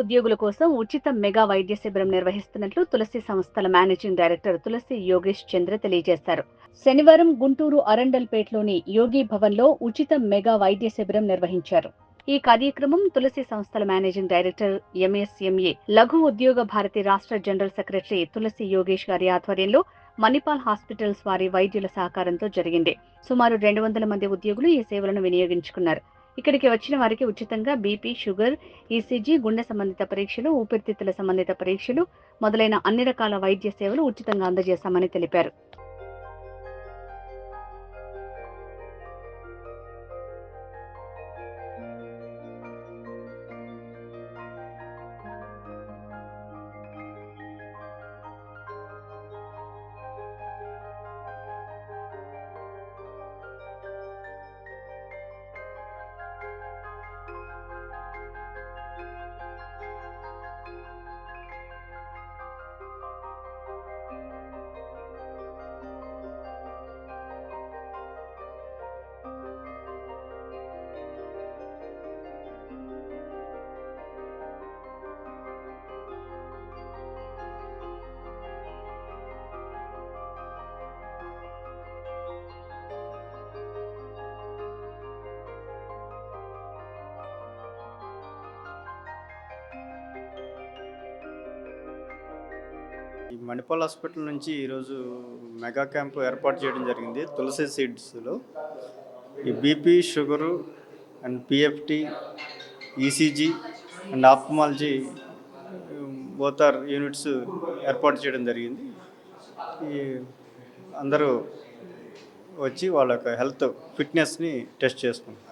ఉద్యోగుల కోసం ఉచిత మెగా వైద్య శిబిరం నిర్వహిస్తున్నట్లు తులసి సంస్థల మేనేజింగ్ డైరెక్టర్ తులసి యోగేష్ చంద్ర తెలియజేశారు. శనివారం గుంటూరు అరండల్పేటలోని యోగి భవన్లో ఉచిత మెగా వైద్య శిబిరం నిర్వహించారు. ఈ కార్యక్రమం తులసి సంస్థల మేనేజింగ్ డైరెక్టర్ ఎంఎస్ఎంఏ లఘు ఉద్యోగ భారతి రాష్ట్ర జనరల్ సెక్రటరీ తులసి యోగేష్ గారి ఆధ్వర్యంలో మణిపాల్ హాస్పిటల్స్ వారి వైద్యుల సహకారంతో జరిగింది. సుమారు 200 మంది ఉద్యోగులు ఈ సేవలను వినియోగించుకున్నారు. ఇక్కడికి వచ్చిన వారికి ఉచితంగా బీపీ, షుగర్, ఈసీజీ, గుండె సంబంధిత పరీక్షలు, ఊపిరితిత్తుల సంబంధిత పరీక్షలు మొదలైన అన్ని రకాల వైద్య సేవలు ఉచితంగా అందజేశామని తెలిపారు. ఈ మణిపాల్ హాస్పిటల్ నుంచి ఈరోజు మెగా క్యాంపు ఏర్పాటు చేయడం జరిగింది. తులసి సీడ్స్లో ఈ BP, sugar and PFT, ECG and ophthalmology both are units ఏర్పాటు చేయడం జరిగింది. ఈ అందరూ వచ్చి వాళ్ళ యొక్క హెల్త్ ఫిట్నెస్ని టెస్ట్ చేసుకుంటారు.